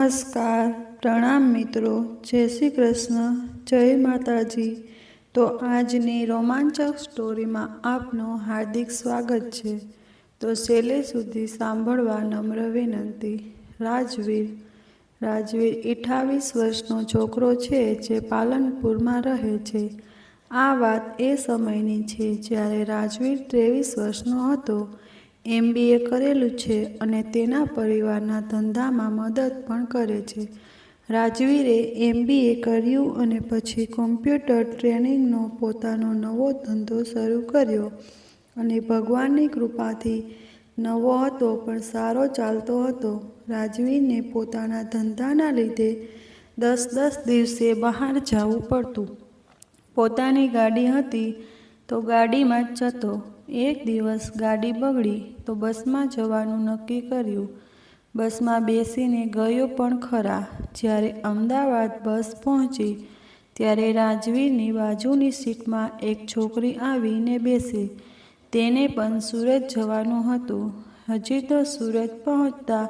નમસ્કાર, પ્રણામ મિત્રો, જય શ્રી કૃષ્ણ, જય માતાજી। તો આજની રોમાંચક સ્ટોરીમાં આપનું હાર્દિક સ્વાગત છે। તો છેલ્લે સુધી સાંભળવા નમ્ર વિનંતી। રાજવીર 28 વર્ષનો છોકરો છે જે પાલનપુરમાં રહે છે। આ વાત એ સમયની છે જ્યારે રાજવીર 23 વર્ષનો હતો। MBA કરેલું છે અને તેના પરિવારના ધંધામાં મદદ પણ કરે છે। રાજવીરે MBA કર્યું અને પછી કોમ્પ્યુટર ટ્રેનિંગનો પોતાનો નવો ધંધો શરૂ કર્યો અને ભગવાનની કૃપાથી નવો હતો પણ સારો ચાલતો હતો। રાજવીરને પોતાના ધંધાના લીધે 10 દિવસે બહાર જવું પડતું। પોતાની ગાડી હતી તો ગાડીમાં જ જતો। એક દિવસ ગાડી બગડી તો બસમાં જવાનું નક્કી કર્યું। બસમાં બેસીને ગયો પણ ખરા। જ્યારે અમદાવાદ બસ પહોંચી ત્યારે રાજવીરની બાજુની સીટમાં એક છોકરી આવીને બેસી। તેને પણ સુરત જવાનું હતું। હજી તો સુરત પહોંચતા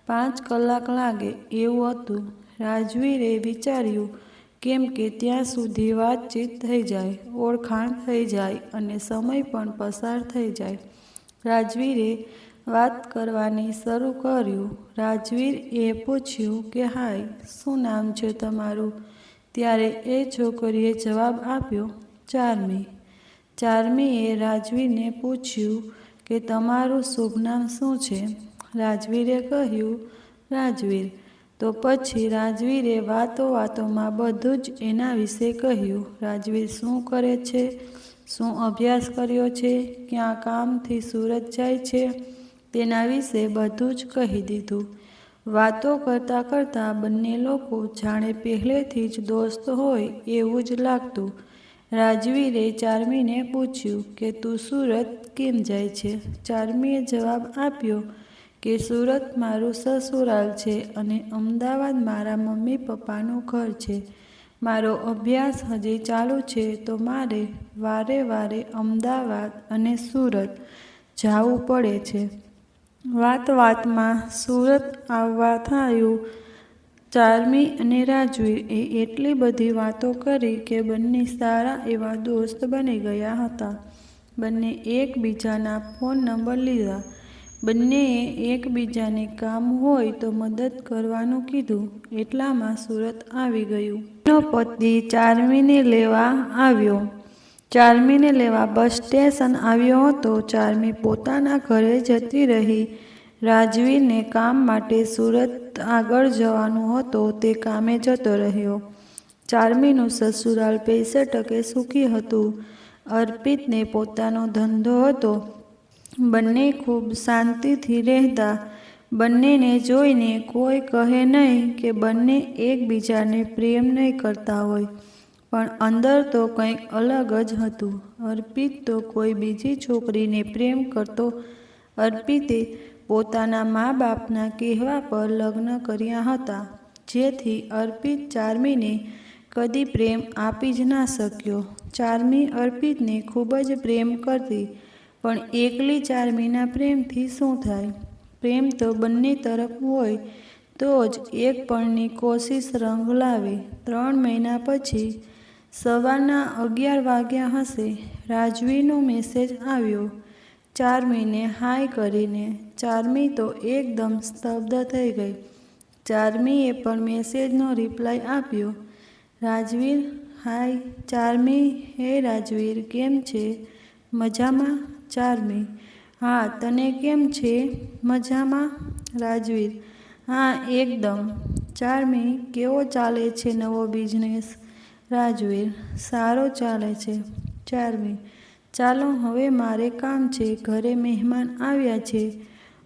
5 કલાક લાગે એવું હતું। રાજવીરે વિચાર્યું કેમ કે ત્યાં સુધી વાતચીત થઈ જાય, ઓળખાણ થઈ જાય અને સમય પણ પસાર થઈ જાય। રાજવીરે વાત કરવાની શરૂ કર્યું। રાજવીરે પૂછ્યું કે હાય, શું નામ છે તમારું? ત્યારે એ છોકરીએ જવાબ આપ્યો, ચાર્મી। ચાર્મીએ રાજવીરને પૂછ્યું કે તમારું શુભ નામ શું છે? રાજવીરે કહ્યું, રાજવીર। તો પછી રાજવીરે વાતોમાં બધું જ એના વિશે કહ્યું। રાજવીર શું કરે છે, શું અભ્યાસ કર્યો છે, ક્યાં કામથી સુરત જાય છે, તેના વિશે બધું જ કહી દીધું। વાતો કરતાં કરતાં બંને લોકો જાણે પહેલેથી જ દોસ્ત હોય એવું જ લાગતું। રાજવીરે ચાર્મીને પૂછ્યું કે તું સુરત કેમ જાય છે? ચાર્મીએ જવાબ આપ્યો કે સુરત મારું સસુરાલ છે અને અમદાવાદ મારા મમ્મી પપ્પાનું ઘર છે। મારો અભ્યાસ હજી ચાલુ છે તો મારે વારે અમદાવાદ અને સુરત જાવું પડે છે। વાતમાં સુરત આવવા થયું। ચાર્મી અને રાજવીર એટલી બધી વાતો કરી કે બંને સારા એવા દોસ્ત બની ગયા હતા। બંને એકબીજાના ફોન નંબર લીધા। બંનેએ એકબીજાને કામ હોય તો મદદ કરવાનું કીધું। એટલામાં સુરત આવી ગયું। એનો પતિ ચાર્મીને લેવા આવ્યો। ચાર્મીને લેવા બસ સ્ટેશન આવ્યો હતો। ચાર્મી પોતાના ઘરે જતી રહી। રાજવીરને કામ માટે સુરત આગળ જવાનું હતું તે કામે જતો રહ્યો। ચાર્મીનું સસુરાલ પૈસે ટકે સુખી હતું। અર્પિતને પોતાનો ધંધો હતો। બંને ખૂબ શાંતિથી રહેતા। બંનેને જોઈને કોઈ કહે નહીં કે બંને એકબીજાને પ્રેમ નહીં કરતા હોય, પણ અંદર તો કંઈક અલગ જ હતું। અર્પિત તો કોઈ બીજી છોકરીને પ્રેમ કરતો। અર્પિતે પોતાના મા બાપના કહેવા પર લગ્ન કર્યા હતા, જેથી અર્પિત ચાર્મીને કદી પ્રેમ આપી જ ના શક્યો। ચાર્મી અર્પિતને ખૂબ જ પ્રેમ કરતી, પણ એકલી ચાર્મીના પ્રેમથી શું થાય? પ્રેમ તો બંને તરફ હોય તો જ એક પણની કોશિશ રંગ લાવે। 3 મહિના પછી સવારના 11 વાગ્યા હશે, રાજવીરનો મેસેજ આવ્યો ચાર્મીને હાય કરીને। ચાર્મી તો એકદમ સ્તબ્ધ થઈ ગઈ। ચાર્મીએ પણ મેસેજનો રિપ્લાય આપ્યો, રાજવીર હાય। ચાર્મી હે રાજવીર, કેમ છે? મજામાં? ચાર્મી હા, તને કેમ છે? મજામાં? રાજવીર હા, એકદમ। ચાર્મી કેવો ચાલે છે નવો બિઝનેસ? રાજવીર સારો ચાલે છે। ચાર્મી ચાલો હવે મારે કામ છે, ઘરે મહેમાન આવ્યા છે,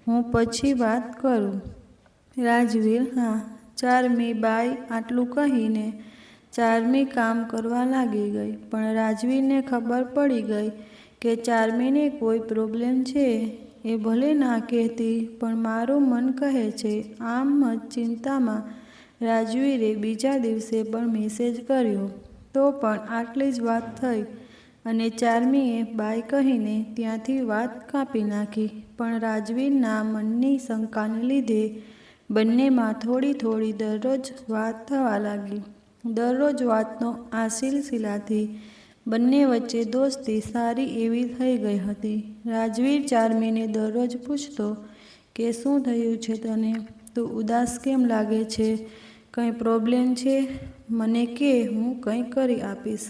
હું પછી વાત કરું। રાજવીર હા। ચાર્મી બાય। આટલું કહીને ચાર્મી કામ કરવા લાગી ગઈ, પણ રાજવીરને ખબર પડી ગઈ કે ચાર્મીને કોઈ પ્રોબ્લેમ છે। એ ભલે ના કહેતી પણ મારું મન કહે છે। આમ જ ચિંતામાં રાજવીરે બીજા દિવસે પણ મેસેજ કર્યો, તો પણ આટલી જ વાત થઈ અને ચાર્મીએ બાય કહીને ત્યાંથી વાત કાપી નાખી। પણ રાજવીરના મનની શંકાને લીધે બંનેમાં થોડી થોડી દરરોજ વાત થવા લાગી. દરરોજ વાતનો આ સિલસિલાથી બંને વચ્ચે દોસ્તી સારી એવી થઈ ગઈ હતી. રાજવીર ચાર્મીને દરરોજ પૂછતો કે શું થયું છે તને? તું ઉદાસ કેમ લાગે છે? કંઈ પ્રોબ્લેમ છે? મને કે, હું કંઈ કરી આપીશ.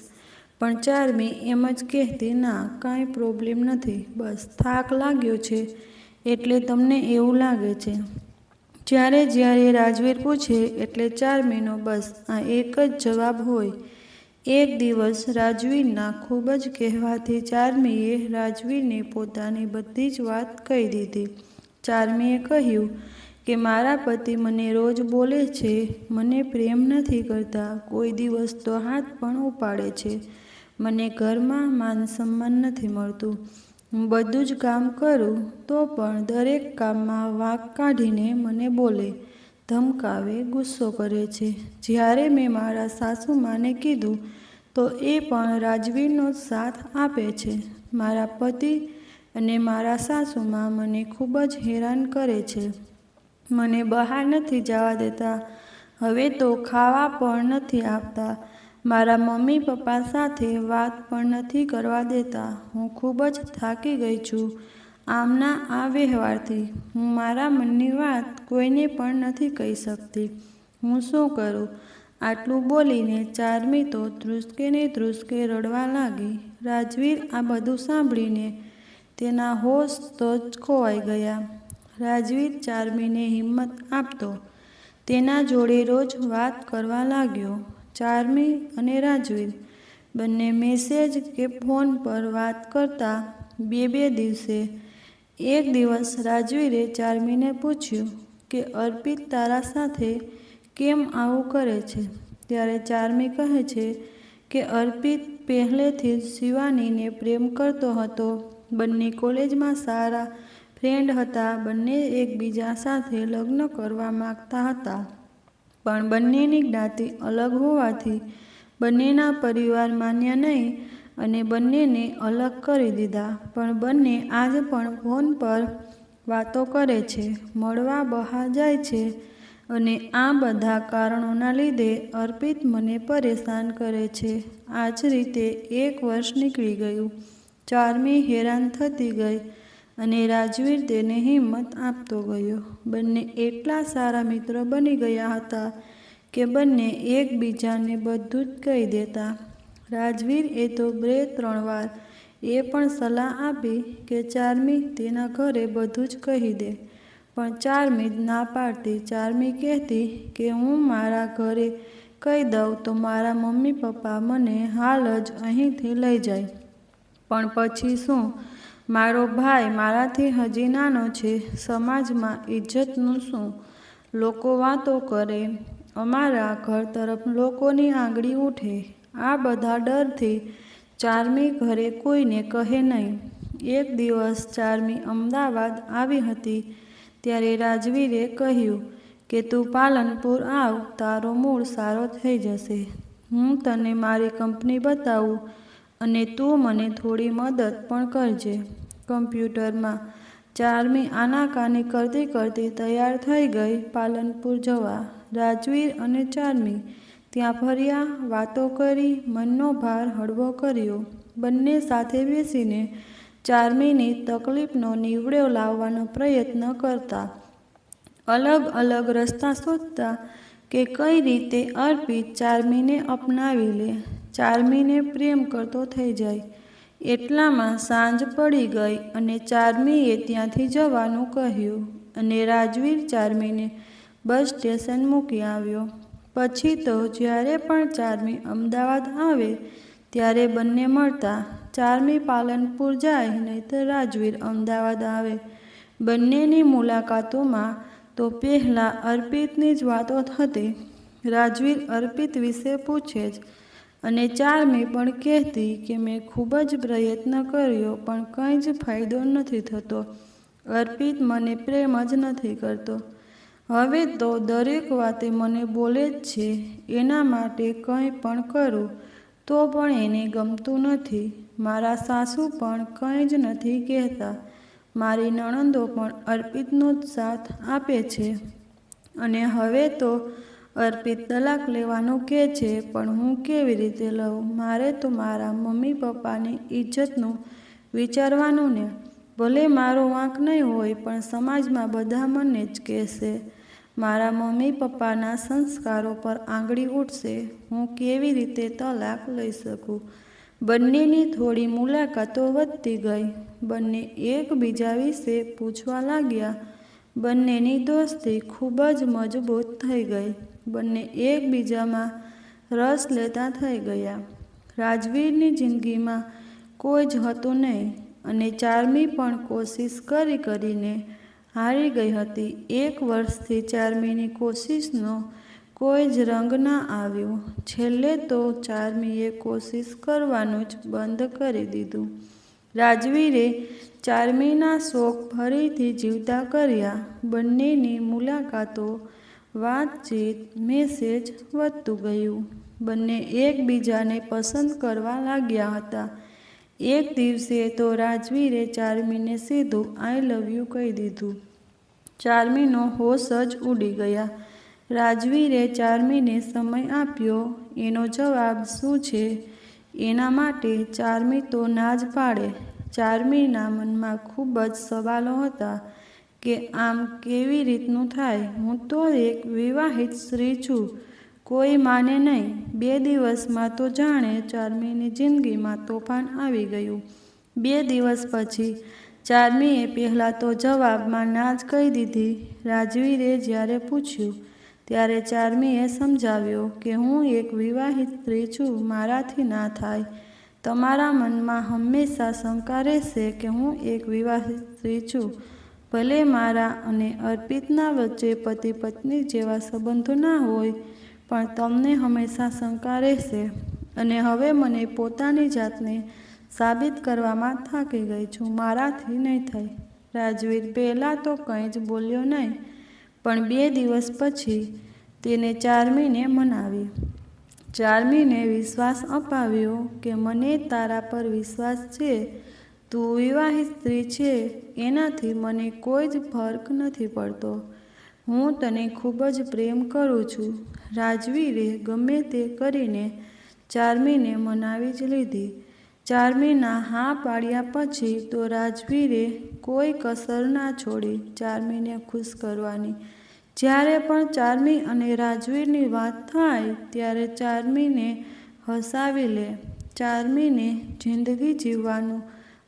પણ ચાર્મી એમ જ કહેતી, ના, કાંઈ પ્રોબ્લેમ નથી, બસ થાક લાગ્યો છે એટલે તમને એવું લાગે છે. જ્યારે જ્યારે રાજવીર પૂછે એટલે ચાર્મીનો બસ આ એક જ જવાબ હોય. એક દિવસ રાજવીરના ખૂબ જ કહેવાથી ચાર્મીએ રાજવીરને પોતાની બધી જ વાત કહી દીધી. ચાર્મીએ કહ્યું કે મારા પતિ મને રોજ બોલે છે, મને પ્રેમ નથી કરતા, કોઈ દિવસ તો હાથ પણ ઉપાડે છે, મને ઘરમાં માન સન્માન નથી મળતું, હું બધું જ કામ કરું તો પણ દરેક કામમાં વાંક કાઢીને મને બોલે, ધમકાવે, ગુસ્સો કરે છે. જ્યારે મેં મારા સાસુમાને કીધું તો એ પણ રાજવીરનો જ સાથ આપે છે. મારા પતિ અને મારા સાસુમાં મને ખૂબ જ હેરાન કરે છે. મને બહાર નથી જવા દેતા, હવે તો ખાવા પણ નથી આપતા, મારા મમ્મી પપ્પા સાથે વાત પણ નથી કરવા દેતા. હું ખૂબ જ થાકી ગઈ છું આમના આ વ્યવહારથી. હું મારા મનની વાત કોઈને પણ નથી કહી શકતી. હું શું કરું? આટલું બોલીને ચાર્મી તો ધ્રુસકે ને ધ્રુસકે રડવા લાગી. રાજવીર આ બધું સાંભળીને તેના હોશ તો જ ખોવાઈ ગયા. રાજવીર ચાર્મીને હિંમત આપતો તેના જોડે રોજ વાત કરવા લાગ્યો. ચાર્મી અને રાજવીર બંને મેસેજ કે ફોન પર વાત કરતા. બે દિવસે એક દિવસ રાજવીરે ચાર્મીને પૂછ્યું કે અર્પિત તારા સાથે કેમ આવું કરે છે? ત્યારે ચાર્મી કહે છે કે અર્પિત પહેલેથી જ શિવાનીને પ્રેમ કરતો હતો. બંને કોલેજમાં સારા ફ્રેન્ડ હતા. બંને એકબીજા સાથે લગ્ન કરવા માંગતા હતા, પણ બંનેની જ્ઞાતિ અલગ હોવાથી બંનેના પરિવાર માન્ય નહીં અને બંનેને અલગ કરી દીધા. પણ બંને આજ પણ ફોન પર વાતો કરે છે, મળવા બહાર જાય છે અને આ બધા કારણોના લીધે અર્પિત મને પરેશાન કરે છે. આ જ રીતે એક વર્ષ નીકળી ગયું. ચાર્મી હેરાન થતી ગઈ અને રાજવીર તેને હિંમત આપતો ગયો. બંને એટલા સારા મિત્રો બની ગયા હતા કે બંને એકબીજાને બધું જ કહી દેતા. રાજવીર એ તો 2-3 વાર એ પણ સલાહ આપી કે ચાર્મી તેના ઘરે બધું જ કહી દે, પણ ચાર્મી જ ના પાડતી. ચાર્મી કહેતી કે હું મારા ઘરે કહી દઉં તો મારા મમ્મી પપ્પા મને હાલ જ અહીંથી લઈ જાય. પણ પછી શું? મારો ભાઈ મારાથી હજી નાનો છે, સમાજમાં ઇજ્જતનું શું? લોકો વાતો કરે, અમારા ઘર તરફ લોકોની આંગળી ઉઠે. આ બધા ડરથી ચાર્મી ઘરે કોઈને કહે નહીં. એક દિવસ ચાર્મી અમદાવાદ આવી હતી ત્યારે રાજવીરે કહ્યું કે તું પાલનપુર આવ, તારો મૂડ સારો થઈ જશે. હું તને મારી કંપની બતાવું અને તું મને થોડી મદદ પણ કરજે કમ્પ્યુટરમાં. ચાર્મી આનાકાની કરતી કરતી તૈયાર થઈ ગઈ પાલનપુર જવા. રાજવીર અને ચાર્મી ત્યાં ફર્યા, વાતો કરી, મનનો ભાર હળવો કર્યો. બંને સાથે બેસીને ચાર્મીની તકલીફનો નિવડો લાવવાનો પ્રયત્ન કરતા. અલગ અલગ રસ્તા શોધતા કે કઈ રીતે અર્પિત ચાર્મીને અપનાવી લે, ચાર્મીને પ્રેમ કરતો થઈ જાય. એટલામાં સાંજ પડી ગઈ અને ચાર્મીએ ત્યાંથી જવાનું કહ્યું અને રાજવીર ચાર્મીને બસ સ્ટેશન મૂકી આવ્યો. પછી તો જ્યારે પણ ચાર્મી અમદાવાદ આવે ત્યારે બંને મળતા. ચાર્મી પાલનપુર જાય નહીંતર રાજવીર અમદાવાદ આવે. બંનેની મુલાકાતોમાં તો પહેલાં અર્પિતની જ વાતો થતી. રાજવીર અર્પિત વિશે પૂછે જ અને ચાર્મી પણ કહેતી કે મેં ખૂબ જ પ્રયત્ન કર્યો પણ કંઈ જ ફાયદો નથી થતો. અર્પિત મને પ્રેમ જ નથી કરતો. હવે તો દરેક વાતે મને બોલે જ છે. એના માટે કંઈ પણ કરું તો પણ એને ગમતું નથી. મારા સાસુ પણ કંઈ જ નથી કહેતા. મારી નણંદો પણ અર્પિતનો જ સાથ આપે છે અને હવે તો અર્પિત તલાક લેવાનું કહે છે, પણ હું કેવી રીતે લઉં? મારે તો મારા મમ્મી પપ્પાની ઇજ્જતનું વિચારવાનું ને. ભલે મારો વાંક નહીં હોય, પણ સમાજમાં બધા મને જ કહેશે. મારા મમ્મી પપ્પાના સંસ્કારો પર આંગળી ઉઠશે. હું કેવી રીતે તલાક લઈ શકું? બંનેની થોડી મુલાકાતો વધતી ગઈ. બંને એકબીજા વિશે પૂછવા લાગ્યા. બંનેની દોસ્તી ખૂબ જ મજબૂત થઈ ગઈ. બંને એકબીજામાં રસ લેતા થઈ ગયા. રાજવીરની જિંદગીમાં કોઈ જ હતું નહીં અને ચાર્મી પણ કોશિશ કરીને હારી ગઈ હતી. 1 વર્ષથી ચાર્મીની કોશિશનો કોઈ જ રંગ ના આવ્યો. છેલ્લે તો ચાર્મીએ કોશિશ કરવાનું જ બંધ કરી દીધું. રાજવીરે ચાર્મીના શોખ ફરીથી જીવતા કર્યા. બંનેની મુલાકાતો, વાતચીત, મેસેજ વધતું ગયું. બંને એકબીજાને પસંદ કરવા લાગ્યા હતા. એક દિવસે તો રાજવીરે ચાર્મીને સીધું આઈ લવ યુ કહી દીધું. ચાર્મીનો હોશ જ ઉડી ગયા. રાજવીરે ચાર્મીને સમય આપ્યો. એનો જવાબ શું છે એના માટે ચાર્મી તો ના જ પાડે. ચાર્મીના મનમાં ખૂબ જ સવાલો હતા કે આમ કેવી રીતનું થાય? હું તો એક વિવાહિત સ્ત્રી છું. કોઈ માને નહીં. 2 દિવસમાં તો જાણે ચાર્મીની જિંદગીમાં તોફાન આવી ગયું. 2 દિવસ પછી ચાર્મીએ પહેલાં તો જવાબમાં ના જ કહી દીધી. રાજવીરે જ્યારે પૂછ્યું ત્યારે ચાર્મીએ સમજાવ્યો કે હું એક વિવાહિત સ્ત્રી છું. મારાથી ના થાય. તમારા મનમાં હંમેશા શંકા રહેશે કે હું એક વિવાહિત સ્ત્રી છું. ભલે મારા અને અર્પિતના વચ્ચે પતિ પત્ની જેવા સંબંધો ના હોય, પણ તમને હંમેશા શંકા રહેશે. અને હવે મને પોતાની જાતને સાબિત કરવામાં થાકી ગઈ છું. મારાથી નહીં થાય. રાજવીર પહેલાં તો કંઈ જ બોલ્યો નહીં, પણ 2 દિવસ પછી તેને ચાર્મીને મનાવી. ચાર્મીને વિશ્વાસ અપાવ્યો કે મને તારા પર વિશ્વાસ છે. તું વિવાહિત સ્ત્રી છે એનાથી મને કોઈ જ ફરક નથી પડતો. હું તને ખૂબ જ પ્રેમ કરું છું. રાજવીરે ગમે તે કરીને ચાર્મીને મનાવી જ લીધી. ચાર્મીના હા પાડ્યા પછી તો રાજવીરે કોઈ કસર ના છોડી ચાર્મીને ખુશ કરવાની. જ્યારે પણ ચાર્મી અને રાજવીરની વાત થાય ત્યારે ચાર્મીને હસાવી લે. ચાર્મીને જિંદગી જીવવાનું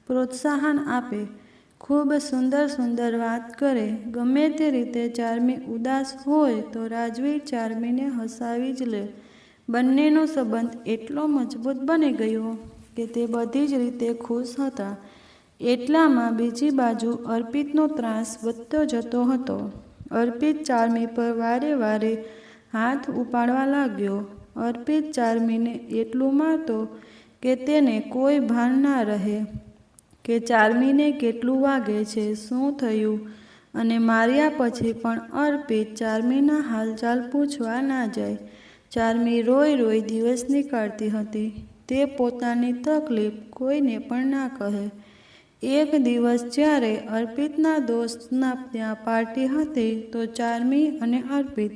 પ્રોત્સાહન આપે. ખૂબ સુંદર વાત કરે. ગમે તે રીતે ચાર્મી ઉદાસ હોય તો રાજવીર ચાર્મીને હસાવી જ લે. બંનેનો સંબંધ એટલો મજબૂત બની ગયો કે તે બધી જ રીતે ખુશ હતા. એટલામાં બીજી બાજુ અર્પિતનો ત્રાસ વધતો જતો હતો. અર્પિત ચાર્મી પર વારે હાથ ઉપાડવા લાગ્યો. અર્પિત ચાર્મીને એટલું મારતો કે તેને કોઈ ભાન ના રહે કે ચાર્મીને કેટલું વાગે છે, શું થયું. અને માર્યા પછી પણ અર્પિત ચાર્મીના હાલચાલ પૂછવા ના જાય. ચાર્મી રોઈ દિવસ નીકાળતી હતી. તે પોતાની તકલીફ કોઈને પણ ના કહે. એક દિવસ જ્યારે અર્પિતના દોસ્તના ત્યાં પાર્ટી હતી તો ચાર્મી અને અર્પિત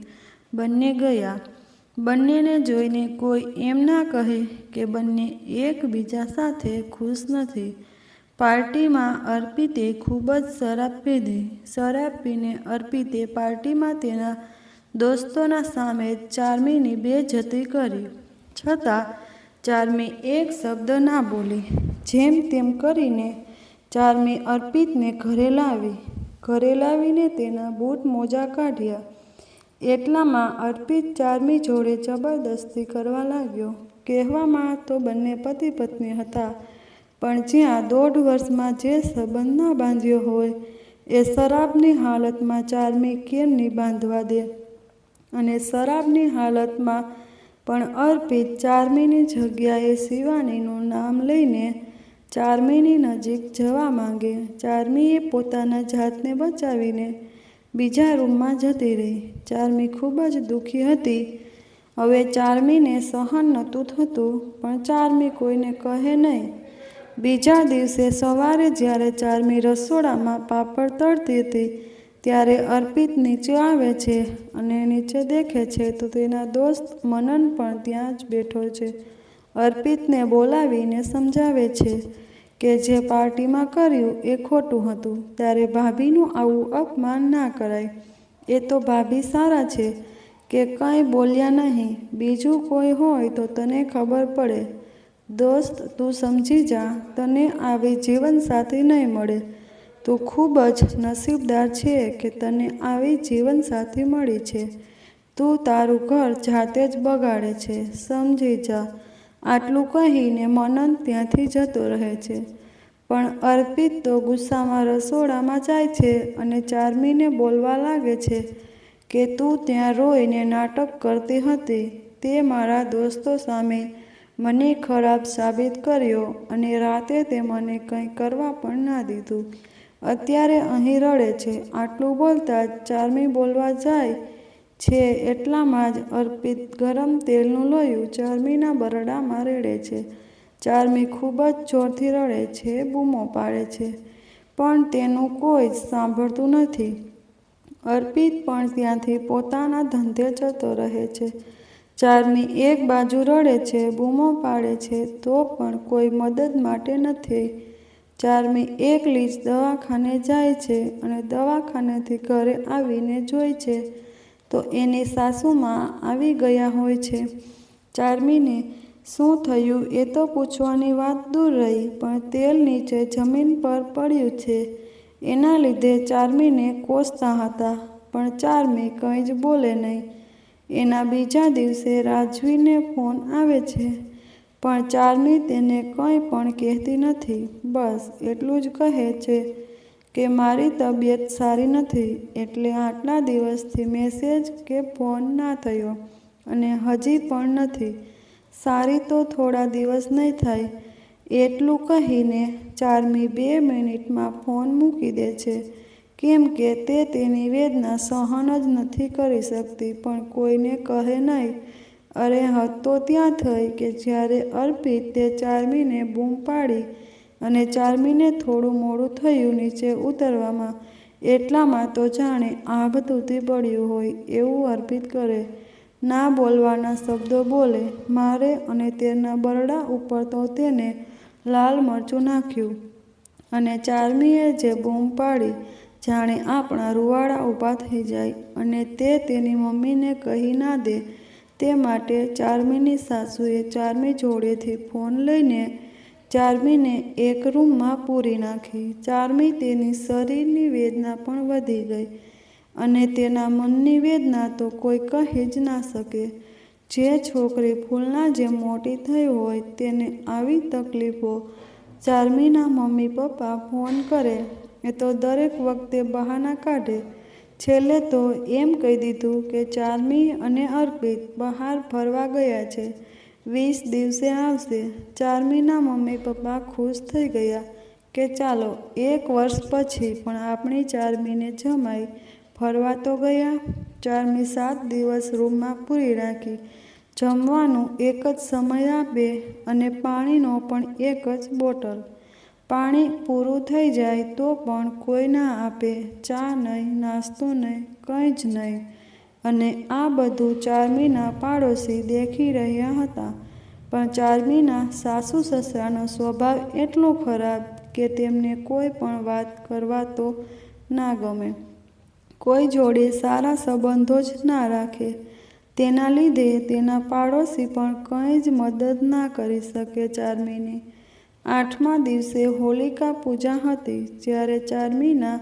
બંને ગયા. બંનેને જોઈને કોઈ એમ ના કહે કે બંને એકબીજા સાથે ખુશ નથી. પાર્ટીમાં અર્પિતે ખૂબ જ શરાબ પીધી. શરાબ પીને અર્પિતે પાર્ટીમાં તેના દોસ્તોના સામે ચાર્મીની બેઇજ્જતી કરી. છતાં ચાર્મી એક શબ્દ ના બોલી. જેમ તેમ કરીને ચાર્મી અર્પિતને ઘરે લાવી. ઘરે લાવીને તેના બૂટ મોજા કાઢ્યા. એટલામાં અર્પિત ચાર્મી જોડે જબરદસ્તી કરવા લાગ્યો. કહેવામાં તો બંને પતિ પત્ની હતા, પણ જ્યાં 1.5 વર્ષમાં જે સંબંધ ના બાંધ્યો હોય એ શરાબની હાલતમાં ચાર્મી કેમ નહીં બાંધવા દે. અને શરાબની હાલતમાં પણ અર્પિત ચાર્મીની જગ્યાએ શિવાનીનું નામ લઈને ચાર્મીની નજીક જવા માંગે. ચાર્મીએ પોતાના જાતને બચાવીને બીજા રૂમમાં જતી રહી. ચાર્મી ખૂબ જ દુઃખી હતી. હવે ચાર્મીને સહન નહોતું થતું, પણ ચાર્મી કોઈને કહે નહીં. બીજા દિવસે સવારે જ્યારે ચાર્મી રસોડામાં પાપડ તળતી હતી ત્યારે અર્પિત નીચે આવે છે અને નીચે દેખે છે તો તેના દોસ્ત મનન પણ ત્યાં જ બેઠો છે. અર્પિતને બોલાવીને સમજાવે છે કે જે પાર્ટીમાં કર્યું એ ખોટું હતું. ત્યારે ભાભીનું આવું અપમાન ના કરાય. એ તો ભાભી સારા છે કે કંઈ બોલ્યા નહીં. બીજું કોઈ હોય તો તને ખબર પડે. દોસ્ત, તું સમજી જા, તને આવી જીવનસાથી નહીં મળે. તું ખૂબ જ નસીબદાર છે કે તને આવી જીવનસાથી મળી છે. તું તારું ઘર જાતે જ બગાડે છે, સમજી જા. આટલું કહીને મનન ત્યાંથી જતો રહે છે. પણ અર્પિત તો ગુસ્સામાં રસોડામાં જાય છે અને ચાર્મીને બોલવા લાગે છે કે તું ત્યાં રોઈને નાટક કરતી હતી. તે મારા દોસ્તો સામે મને ખરાબ સાબિત કર્યો અને રાતે તે મને કંઈ કરવા પણ ના દીધું. અત્યારે અહીં રડે છે. આટલું બોલતા જ ચાર્મી બોલવા જાય છે એટલામાં જ અર્પિત ગરમ તેલનું લોયું ચાર્મીના બરડામાં રેડે છે. ચાર્મી ખૂબ જ જોરથી રડે છે, બૂમો પાડે છે, પણ તેનું કોઈ જ સાંભળતું નથી. અર્પિત પણ ત્યાંથી પોતાના ધંધે જતો રહે છે. ચાર્મી એક બાજુ રડે છે, બૂમો પાડે છે, તો પણ કોઈ મદદ માટે નથી. ચાર્મી એકલી જ દવાખાને જાય છે અને દવાખાનેથી ઘરે આવીને જોઈ છે તો એની સાસુમાં આવી ગયા હોય છે. ચાર્મીને શું થયું એ તો પૂછવાની વાત દૂર રહી, પણ તેલ નીચે જમીન પર પડ્યું છે એના લીધે ચાર્મીને કોસતા હતા. પણ ચાર્મી કંઈ જ બોલે નહીં. એના બીજા દિવસે રાજવીરને ફોન આવે છે, પણ ચાર્મી તેને કંઈ પણ કહેતી નથી. બસ એટલું જ કહે છે કે મારી તબિયત સારી નથી એટલે આટલા દિવસથી મેસેજ કે ફોન ના થયો અને હજી પણ નથી. સારી તો થોડા દિવસ નહીં થાય. એટલું કહીને ચાર્મી 2 મિનિટમાં ફોન મૂકી દે છે, કેમ કે તે તેની વેદના સહન જ નથી કરી શકતી. પણ કોઈને કહે નહીં. અરે હદ તો ત્યાં થઈ કે જ્યારે અર્પિત તે ચાર્મીને બૂમ પાડી અને ચાર્મીને થોડું મોડું થયું નીચે ઉતરવામાં, એટલામાં તો જાણે આભ તૂટી પડ્યું હોય એવું અર્પિત કરે. ના બોલવાના શબ્દો બોલે, મારે અને તેના બરડા ઉપર તો તેને લાલ મરચું નાખ્યું. અને ચાર્મીએ જે બૂમ પાડી જાણે આપણા રૂવાડા ઊભા થઈ જાય અને તે તેની મમ્મીને કહી ના દે તે માટે ચાર્મીની સાસુએ ચાર્મી જોડેથી ફોન લઈને ચાર્મીને એક રૂમમાં પૂરી નાખી. ચાર્મી તેની શરીરની વેદના પણ વધી ગઈ અને તેના મનની વેદના તો કોઈ કહી જ ના શકે. જે છોકરી ફૂલના જેમ મોટી થઈ હોય તેને આવી તકલીફો. ચાર્મીના મમ્મી પપ્પા ફોન કરે એ તો દરેક વખતે બહાના કાઢે. છેલ્લે તો એમ કહી દીધું કે ચાર્મી અને અર્પિત બહાર ફરવા ગયા છે, 20 દિવસે આવશે. ચાર્મીના મમ્મી પપ્પા ખુશ થઈ ગયા કે ચાલો 1 વર્ષ પછી પણ આપણી ચાર્મીને જમાઈ ફરવા તો ગયા. ચાર્મી 7 દિવસ રૂમમાં પૂરી રાખી. જમવાનું એક જ સમય આપે અને પાણીનો પણ એક જ બોટલ. પાણી પૂરું થઈ જાય તો પણ કોઈ ના આપે. ચા નહીં, નાસ્તો નહીં, કંઈ જ નહીં. અને આ બધું ચાર્મીના પાડોશી દેખી રહ્યા હતા. પણ ચાર્મીના સાસુ સસરાનો સ્વભાવ એટલો ખરાબ કે તેમને કોઈ પણ વાત કરવા તો ના ગમે. કોઈ જોડે સારા સંબંધો જ ના રાખે. તેના લીધે તેના પાડોશી પણ કંઈ જ મદદ ના કરી શકે ચાર્મીની. 8મા દિવસે હોલિકા પૂજા હતી. જ્યારે ચાર્મીના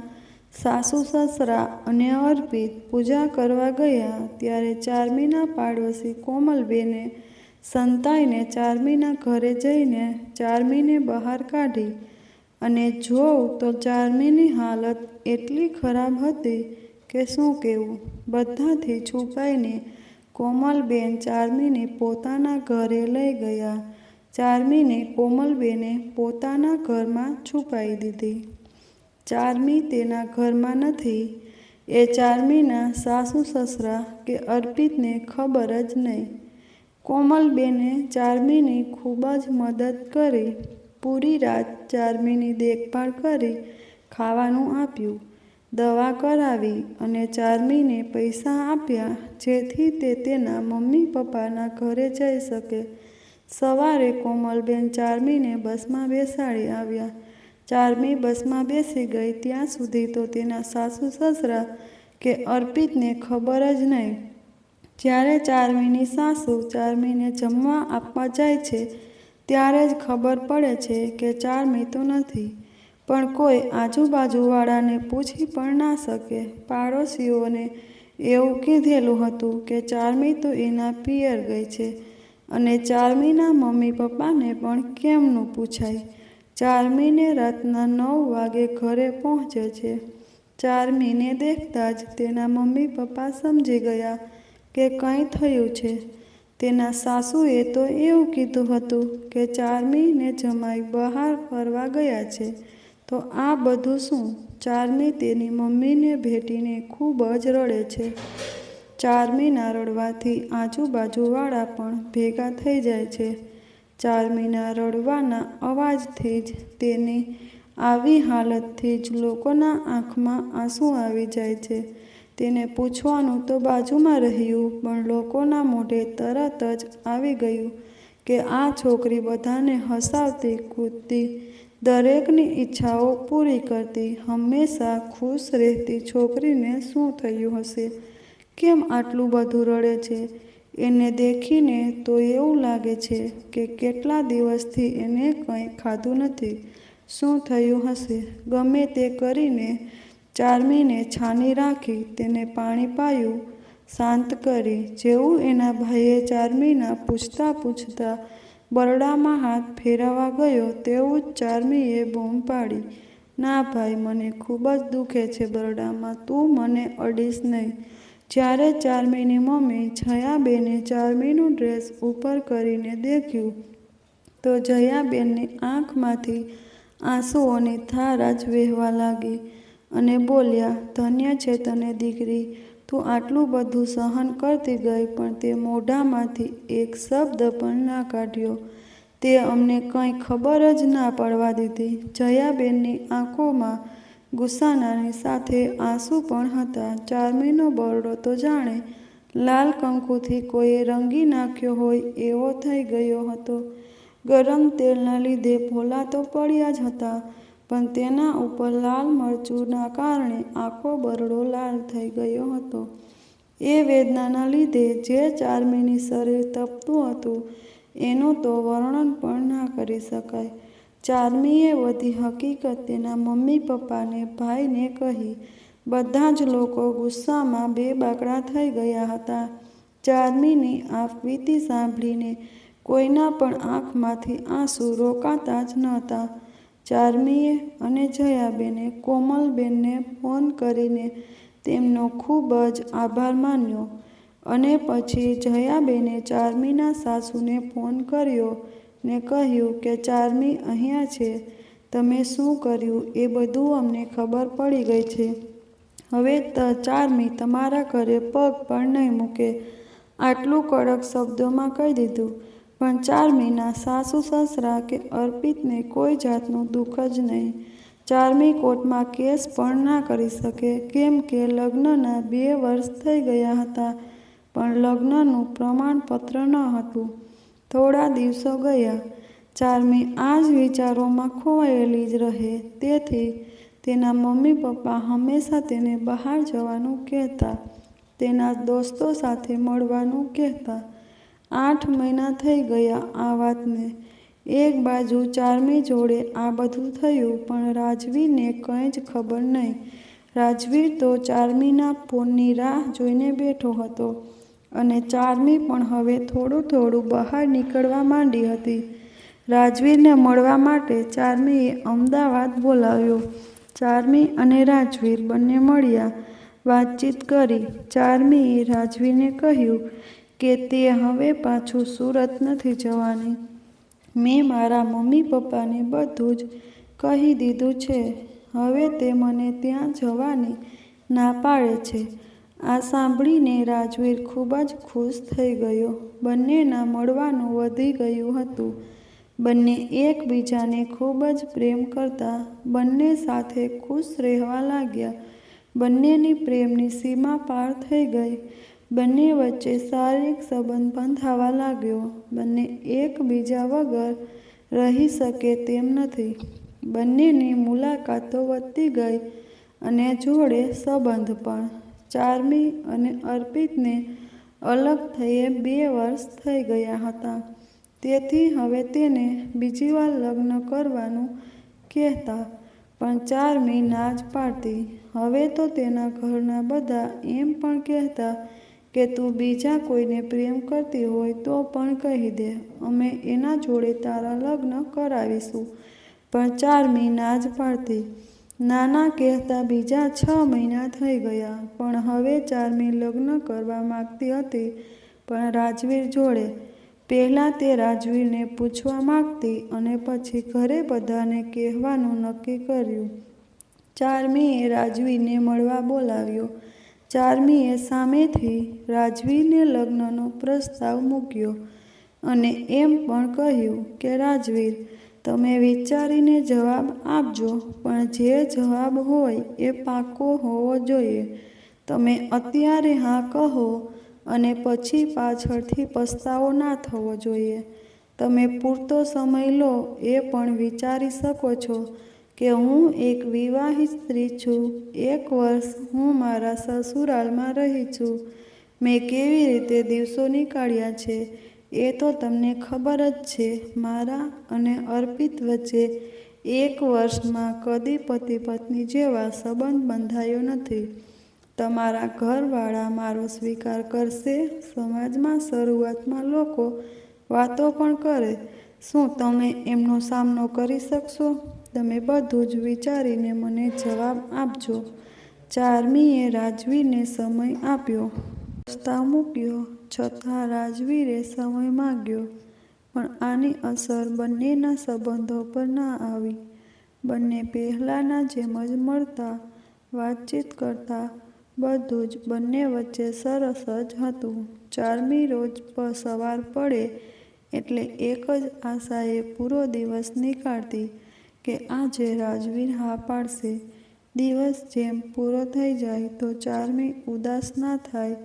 સાસુ સસરા અને અર્પિત પૂજા કરવા ગયા ત્યારે ચાર્મીના પાડોશી કોમલબેને સંતાઈને ચાર્મીના ઘરે જઈને ચાર્મીને બહાર કાઢી અને જોઉં તો ચાર્મીની હાલત એટલી ખરાબ હતી કે શું કહેવું. બધાથી છુપાઈને કોમલબેન ચાર્મીને પોતાના ઘરે લઈ ગયા. ચાર્મીને કોમલબેને પોતાના ઘરમાં છુપાઈ દીધી. ચાર્મી તેના ઘરમાં નથી એ ચાર્મીના સાસુ સસરા કે અર્પિતને ખબર જ નહીં. કોમલબેને ચાર્મીની ખૂબ જ મદદ કરી. પૂરી રાત ચાર્મીની દેખભાળ કરી, ખાવાનું આપ્યું. દવા કરાવી અને ચાર્મીને પૈસા આપ્યા જેથી તે તેના મમ્મી પપ્પાના ઘરે જઈ શકે. સવારે કોમલબેન ચાર્મીને બસમાં બેસાડી આવ્યા. ચાર્મી બસમાં બેસી ગઈ ત્યાં સુધી તો તેના સાસુ સસરા કે અર્પિતને ખબર જ નહીં. જ્યારે ચાર્મીની સાસુ ચાર્મીને જમવા આપવા જાય છે ત્યારે જ ખબર પડે છે કે ચાર્મી તો નથી. પણ કોઈ આજુબાજુવાળાને પૂછી પણ ના શકે. પાડોશીઓને એવું કીધેલું હતું કે ચાર્મી તો એના પિયર ગઈ છે અને ચાર્મીના મમ્મી પપ્પાને પણ કેમનું પૂછાય. ચાર્મીને રાતના 9 વાગે ઘરે પહોંચે છે. ચાર્મીને દેખતા જ તેના મમ્મી પપ્પા સમજી ગયા કે કંઈ થયું છે. તેના સાસુએ તો એવું કીધું હતું કે ચાર્મીને જમાઈ બહાર ફરવા ગયા છે. તો આ બધું શું? ચાર્મી તેની મમ્મીને ભેટીને ખૂબ જ રડે છે. ચાર્મીના રડવાથી આજુબાજુવાળા પણ ભેગા થઈ જાય છે. ચાર્મીના રડવાના અવાજથી જ તેની આવી હાલતથી જ લોકોના આંખમાં આંસુ આવી જાય છે. તેને પૂછવાનું તો બાજુમાં રહ્યું પણ લોકોના મોઢે તરત જ આવી ગયું કે આ છોકરી બધાને હસાવતી કૂદતી, દરેકની ઈચ્છાઓ પૂરી કરતી, હંમેશા ખુશ રહેતી છોકરીને શું થયું હશે? કેમ આટલું બધું રડે છે? એને દેખીને તો એવું લાગે છે કે કેટલા દિવસથી એને કંઈ ખાધું નથી. શું થયું હશે? ગમે તે કરીને ચાર્મીને છાની રાખી, તેને પાણી પાયું, શાંત કરી. જેવું એના ભાઈએ ચાર્મીના પૂછતા બરડામાં હાથ ફેરવવા ગયો તેવું જ ચાર્મીએ બૂમ પાડી, ના ભાઈ, મને ખૂબ જ દુખે છે બરડામાં, તું મને અડીશ નહીં. જ્યારે ચાર્મીની મમ્મી જયાબેને ચાર્મીનું ડ્રેસ ઉપર કરીને દેખ્યું તો જયાબેનની આંખમાંથી આંસુઓની ધાર જ વહેવા લાગી અને બોલ્યા, ધન્ય છે તને દીકરી, તું આટલું બધું સહન કરતી ગઈ પણ તે મોઢામાંથી એક શબ્દ પણ ના કાઢ્યો. તે અમને કંઈ ખબર જ ના પડવા દીધી. જયાબેનની આંખોમાં ગુસ્સાની સાથે આંસુ પણ હતા. ચાર્મીનો બરડો તો જાણે લાલ કંકુથી કોઈએ રંગી નાખ્યો હોય એવો થઈ ગયો હતો. ગરમ તેલના લીધે ફોલા તો પડ્યા જ હતા પણ તેના ઉપર લાલ મરચુંના કારણે આખો બરડો લાલ થઈ ગયો હતો. એ વેદનાના લીધે જે ચાર્મીની શરીર તપતું હતું એનું તો વર્ણન પણ ના કરી શકાય. ચાર્મીએ બધી હકીકત તેના મમ્મી પપ્પાને ભાઈને કહી. બધા જ લોકો ગુસ્સામાં બેબાકડા થઈ ગયા હતા. ચાર્મીની આ વીતી સાંભળીને કોઈના પણ આંખમાંથી આંસુ રોકાતા જ નહોતા. ચાર્મીએ અને જયાબેને કોમલબેનને ફોન કરીને તેમનો ખૂબ જ આભાર માન્યો અને પછી જયાબેને ચાર્મીના સાસુને ફોન કર્યો ને કહ્યું કે ચાર્મી અહીંયા છે, તમે શું કર્યું એ બધું અમને ખબર પડી ગઈ છે. હવે ચાર્મી તમારા ઘરે પગ પણ નહીં મૂકે. આટલું કડક શબ્દોમાં કહી દીધું. પણ ચાર્મીના સાસુ સસરા કે અર્પિતને કોઈ જાતનું દુઃખ જ નહીં. ચાર્મી કોર્ટમાં કેસ પણ ના કરી શકે કેમ કે લગ્નના 2 વર્ષ થઈ ગયા હતા પણ લગ્નનું પ્રમાણપત્ર ન હતું. થોડા દિવસો ગયા. ચાર્મી આ જ વિચારોમાં ખોવાયેલી જ રહે તેથી તેના મમ્મી પપ્પા હંમેશા તેને બહાર જવાનું કહેતા, તેના દોસ્તો સાથે મળવાનું કહેતા. 8 મહિના થઈ ગયા આ વાતને. એક બાજુ ચાર્મી જોડે આ બધું થયું પણ રાજવીરને કંઈ જ ખબર નહીં. રાજવીર તો ચાર્મીના ફોનની રાહ જોઈને બેઠો હતો અને ચાર્મી પણ હવે થોડું બહાર નીકળવા માંડી હતી. રાજવીરને મળવા માટે ચાર્મીએ અમદાવાદ બોલાવ્યો. ચાર્મી અને રાજવીર બંને મળ્યા, વાતચીત કરી. ચાર્મીએ રાજવીરને કહ્યું કે તે હવે પાછું સુરત નથી જવાની. મેં મારા મમ્મી પપ્પાને બધું જ કહી દીધું છે. હવે તે મને ત્યાં જવાની ના પાડે છે. આ સાંભળીને રાજવીર ખૂબ જ ખુશ થઈ ગયો. બંનેના મળવાનું વધી ગયું હતું. બંને એકબીજાને ખૂબ જ પ્રેમ કરતા. બંને સાથે ખુશ રહેવા લાગ્યા. બંનેની પ્રેમની સીમા પાર થઈ ગઈ. બંને વચ્ચે શારીરિક સંબંધ બંધાવા લાગ્યો. બંને એકબીજા વગર રહી શકે તેમ નથી. બંનેની મુલાકાતો વધતી ગઈ અને જોડે સંબંધ પણ. ચાર્મી અને અર્પિતને અલગ થયે 2 વર્ષ થઈ ગયા હતા. તેથી હવે તેને બીજી વાર લગ્ન કરવાનું કહેતા, પણ ચાર્મી ના જ પાડતી. હવે તો તેના ઘરના બધા એમ પણ કહેતા કે તું બીજા કોઈને પ્રેમ કરતી હોય તો પણ કહી દે, અમે એના જોડે તારા લગ્ન કરાવીશું. પણ ચાર્મી ના જ પાડતી. નાના કહેતા બીજા 6 મહિના થઈ ગયા, પણ હવે ચાર્મી લગ્ન કરવા માગતી હતી, પણ રાજવીર જોડે. પહેલાં તે રાજવીરને પૂછવા માગતી અને પછી ઘરે બધાને કહેવાનું નક્કી કર્યું. ચાર્મીએ રાજવીરને મળવા બોલાવ્યો. ચાર્મીએ સામેથી રાજવીરને લગ્નનો પ્રસ્તાવ મૂક્યો અને એમ પણ કહ્યું કે રાજવીર, તમે વિચારીને જવાબ આપજો, પણ જે જવાબ હોય એ પાક્કો હોવો જોઈએ. તમે અત્યારે હા કહો અને પછી પાછળથી પસ્તાવો ના થવો જોઈએ. તમે પૂરતો સમય લો. એ પણ વિચારી શકો છો કે હું એક વિવાહિત સ્ત્રી છું. 1 વર્ષ હું મારા સસુરાલમાં રહી છું. મેં કેવી રીતે દિવસો નીકાળ્યા છે એ તો તમને ખબર જ છે. મારા અને અર્પિત વચ્ચે 1 વર્ષમાં કદી પતિ પત્ની જેવા સંબંધ બંધાયો નથી. તમારા ઘરવાળા મારો સ્વીકાર કરશે? સમાજમાં શરૂઆતમાં લોકો વાતો પણ કરે. શું તમે એમનો સામનો કરી શકશો? તમે બધું જ વિચારીને મને જવાબ આપજો. ચાર્મીએ રાજવીરને સમય આપ્યો. પ્રસ્તાવ મૂક્યો. છતાં રાજવીરે સમય માંગ્યો, પણ આની અસર બંનેના સંબંધો પર ના આવી. બંને પહેલાંના જેમ જ મળતા, વાતચીત કરતા. બધું જ બંને વચ્ચે સરસ જ હતું. ચાર્મી રોજ સવાર પડે એટલે એક જ આશાએ પૂરો દિવસ નીકાળતી કે આજે રાજવીર હા પાડશે. દિવસ જેમ પૂરો થઈ જાય તો ચાર્મી ઉદાસ ના થાય,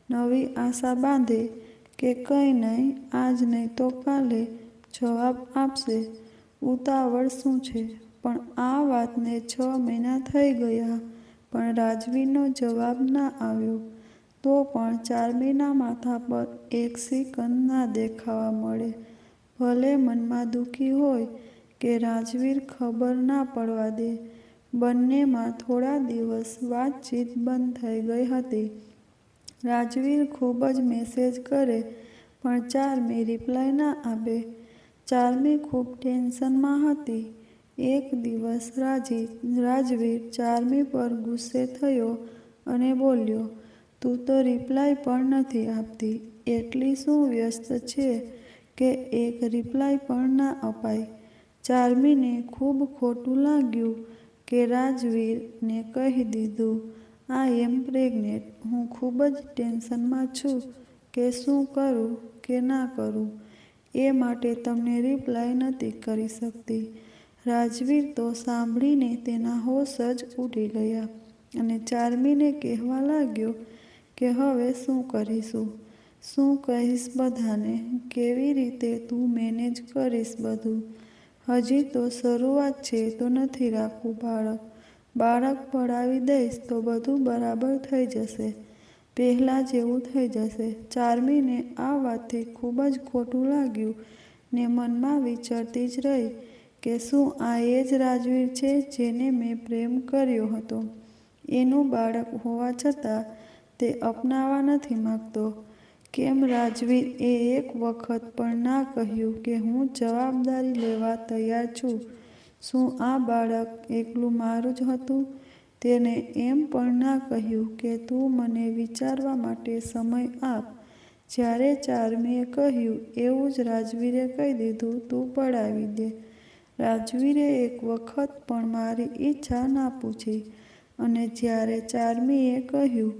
નવી આશા બાંધે કે કંઈ નહીં, આજ નહીં તો કાલે જવાબ આપશે. ઉતાવળ શું છે? પણ આ વાતને 6 મહિના થઈ ગયા, પણ રાજવીરનો જવાબ ના આવ્યો. તો પણ ચાર્મીના માથા પર એક સિકન ના દેખાવા મળે. ભલે મનમાં દુઃખી હોય કે રાજવીર ખબર ના પડવા દે. બંનેમાં થોડા દિવસ વાતચીત બંધ થઈ ગઈ હતી. રાજવીર ખૂબ જ મેસેજ કરે, પણ ચાર્મી રિપ્લાય ના આપે. ચાર્મી ખૂબ ટેન્શનમાં હતી. એક દિવસ રાજવીર ચાર્મી પર ગુસ્સે થયો અને બોલ્યો, તું તો રિપ્લાય પણ નથી આપતી. એટલી શું વ્યસ્ત છે કે એક રિપ્લાય પણ ના અપાય? ચાર્મીને ખૂબ ખોટું લાગ્યું કે રાજવીરને કહી દીધું, આઈ એમ પ્રેગ્નેન્ટ. હું ખૂબ જ ટેન્શનમાં છું કે શું કરું કે ના કરું, એ માટે તમને રિપ્લાય નથી કરી શકતી. રાજવીર તો સાંભળીને તેના હોશ જ ઉડી ગયા અને ચાર્મીને કહેવા લાગ્યો કે હવે શું કરીશું? શું કહીશ બધાને? કેવી રીતે તું મેનેજ કરીશ બધું? હજી તો શરૂઆત છે તો નથી રાખવું બાળક. બાળક પડાવી દઈશ તો બધું બરાબર થઈ જશે. પહેલાં જેવું થઈ જશે. ચાર્મીને આ વાતથી ખૂબ જ ખોટું લાગ્યું ને મનમાં વિચારતી જ રહી કે શું આ એ જ રાજવીર છે જેને મેં પ્રેમ કર્યો હતો? એનું બાળક હોવા છતાં તે અપનાવવા નથી માગતો. કેમ રાજવીર એ એક વખત પણ ના કહ્યું કે હું જવાબદારી લેવા તૈયાર છું? શું આ બાળક એકલું મારું જ હતું? તેને એમ પણ ના કહ્યું કે તું મને વિચારવા માટે સમય આપ. જ્યારે ચાર્મીએ કહ્યું એવું જ રાજવીરે કહી દીધું, તું પડાવી દે. રાજવીરે એક વખત પણ મારી ઈચ્છા ના પૂછી. અને જ્યારે ચાર્મીએ કહ્યું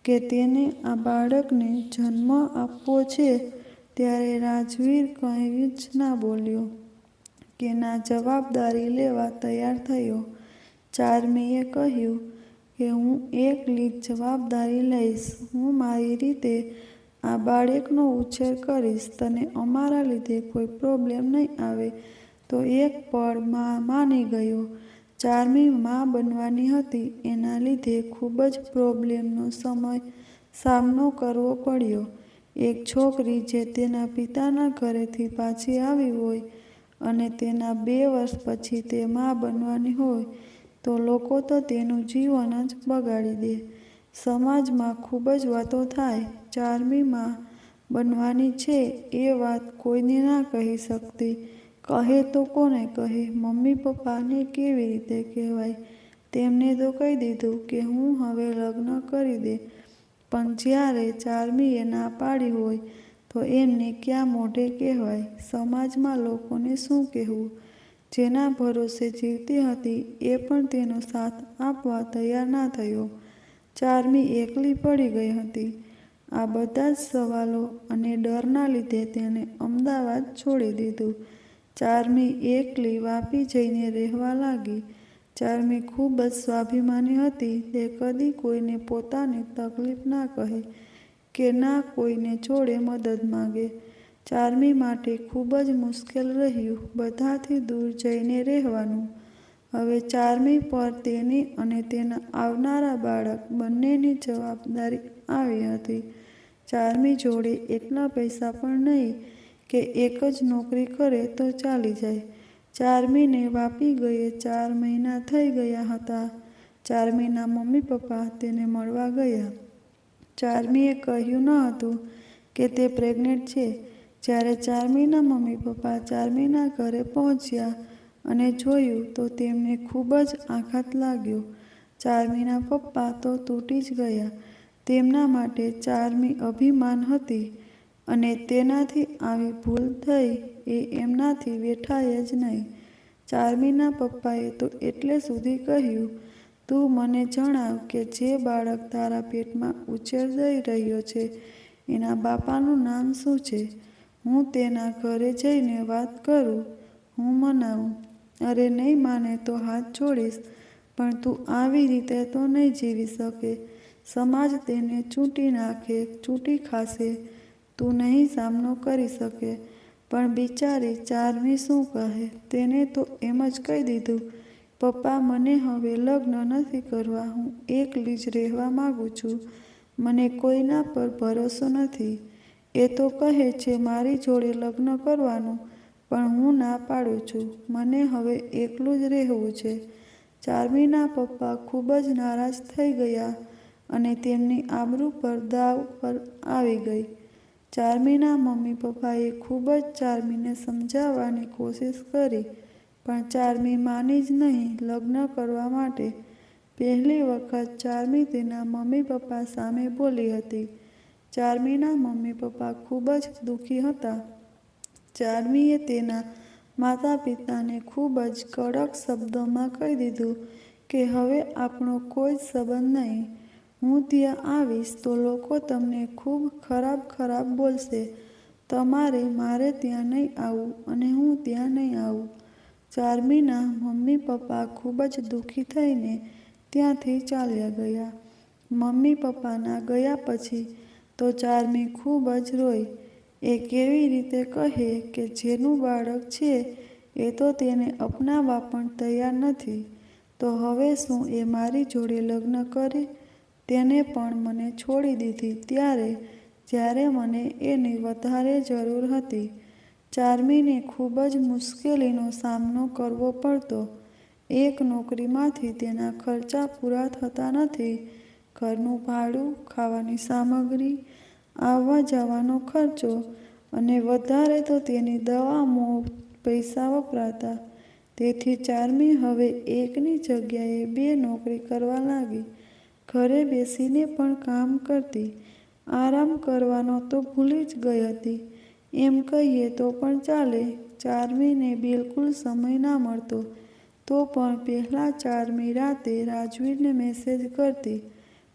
કે તેને આ બાળકને જન્મ આપવો છે, ત્યારે રાજવીર કંઈ જ ના બોલ્યો કે ના જવાબદારી લેવા તૈયાર થયો. ચાર્મીએ કહ્યું કે હું એકલી જ જવાબદારી લઈશ. હું મારી રીતે આ બાળકનો ઉછેર કરીશ. તને અમારા લીધે કોઈ પ્રોબ્લેમ નહીં આવે. તો એક પળ માની ગયો. ચાર્મી મા બનવાની હતી. એના લીધે ખૂબ જ પ્રોબ્લેમનો સામનો કરવો પડ્યો. એક છોકરી જે તેના પિતાના ઘરેથી પાછી આવી હોય અને તેના 2 વર્ષ પછી તે મા બનવાની હોય તો લોકો તો તેનું જીવન જ બગાડી દે. સમાજમાં ખૂબ જ વાતો થાય. ચાર્મી મા બનવાની છે એ વાત કોઈને ના કહી શકતી. કહે તો કોને કહે? મમ્મી પપ્પાને કેવી રીતે કહેવાય? તેમને તો કહી દીધું કે હું હવે લગ્ન કરી દે. પણ જ્યારે ચાર્મીએ ના પાડી હોય તો એમને ક્યાં મોઢે કહેવાય? સમાજમાં લોકોને શું કહેવું? જેના ભરોસે જીવતી હતી એ પણ તેનો સાથ આપવા તૈયાર ના થયો. ચાર્મી એકલી પડી ગઈ હતી. આ બધા જ સવાલો અને ડરના લીધે તેણે અમદાવાદ છોડી દીધું. ચાર્મી એકલી વાપી જઈને રહેવા લાગી. ચાર્મી ખૂબ જ સ્વાભિમાની હતી. તે કદી કોઈને પોતાની તકલીફ ના કહે કે ના કોઈને જોડે મદદ માંગે. ચાર્મી માટે ખૂબ જ મુશ્કેલ રહ્યું બધાથી દૂર જઈને રહેવાનું. હવે ચાર્મી પર તેની અને તેના આવનારા બાળક બંનેની જવાબદારી આવી હતી. ચાર્મી જોડે એટલા પૈસા પણ નહીં કે એક જ નોકરી કરે તો ચાલી જાય. ચાર્મીને વાપી ગયે 4 મહિના થઈ ગયા હતા. ચાર્મીના મમ્મી પપ્પા તેને મળવા ગયા. ચાર્મીએ કહ્યું ન હતું કે તે પ્રેગ્નેન્ટ છે. જ્યારે ચાર્મીના મમ્મી પપ્પા ચાર્મીના ઘરે પહોંચ્યા અને જોયું તો તેમને ખૂબ જ આઘાત લાગ્યો. ચાર્મીના પપ્પા તો તૂટી જ ગયા. તેમના માટે ચાર્મી અભિમાન હતી અને તેનાથી આવી ભૂલ થઈ એ એમનાથી વેઠાય જ નહીં. ચાર્મીના પપ્પાએ તો એટલે સુધી કહ્યું, તું મને જણાવ કે જે બાળક તારા પેટમાં ઉછેર થઈ રહ્યો છે એના બાપાનું નામ શું છે? હું તેના ઘરે જઈને વાત કરું, હું મનાવું. અરે નહીં માને તો હાથ જોડીશ, પણ તું આવી રીતે તો નહીં જીવી શકે. સમાજ તેને ચૂંટી ખાશે. તું નહીં સામનો કરી શકે. પણ બિચારી ચાર્મી શું કહે? તેને તો એમ જ કહી દીધું, પપ્પા મને હવે લગ્ન નથી કરવા. હું એકલી જ રહેવા માગું છું. મને કોઈના પર ભરોસો નથી. એ તો કહે છે મારી જોડે લગ્ન કરવાનું, પણ હું ના પાડું છું. મને હવે એકલું જ રહેવું છે. ચાર્મીના પપ્પા ખૂબ જ નારાજ થઈ ગયા અને તેમની આબરૂ પર દાવ પર આવી ગઈ. ચાર્મીના મમ્મી પપ્પાએ ખૂબ જ ચાર્મીને સમજાવવાની કોશિશ કરી, પણ ચાર્મી માની જ નહીં લગ્ન કરવા માટે. પહેલી વખત ચાર્મી તેના મમ્મી પપ્પા સામે બોલી હતી. ચાર્મીના મમ્મી પપ્પા ખૂબ જ દુઃખી હતા. ચાર્મીએ તેના માતા પિતાને ખૂબ જ કડક શબ્દોમાં કહી દીધું કે હવે આપણો કોઈ જ સંબંધ નહીં. હું ત્યાં આવીશ તો લોકો તમને ખૂબ ખરાબ બોલશે. તમારે મારે ત્યાં નહીં આવવું અને હું ત્યાં નહીં આવું. ચાર્મીના મમ્મી પપ્પા ખૂબ જ દુઃખી થઈને ત્યાંથી ચાલ્યા ગયા. મમ્મી પપ્પાના ગયા પછી તો ચાર્મી ખૂબ જ રોઈ. એ કેવી રીતે કહે કે જેનું બાળક છે એ તો તેને અપનાવવા પણ તૈયાર નથી. તો હવે શું એ મારી જોડે લગ્ન કરે? તેને પણ મને છોડી દીધી જ્યારે મને એની વધારે જરૂર હતી. ચાર્મીને ખૂબ જ મુશ્કેલીનો સામનો કરવો પડતો. એક નોકરીમાંથી તેના ખર્ચા પૂરા થતા નથી. ઘરનું ભાડું, ખાવાની સામગ્રી, આવવા જવાનો ખર્ચો અને વધારે તો તેની દવામાં પૈસા વપરાતા. તેથી ચાર્મી હવે એકની જગ્યાએ 2 નોકરી કરવા લાગી. ઘરે બેસીને પણ કામ કરતી. આરામ કરવાનો તો ભૂલી જ ગઈ હતી એમ કહીએ તો પણ ચાલે. ચાર્મીને બિલકુલ સમય ના મળતો. તો પણ પહેલાં ચાર્મી રાતે રાજવીરને મેસેજ કરતી,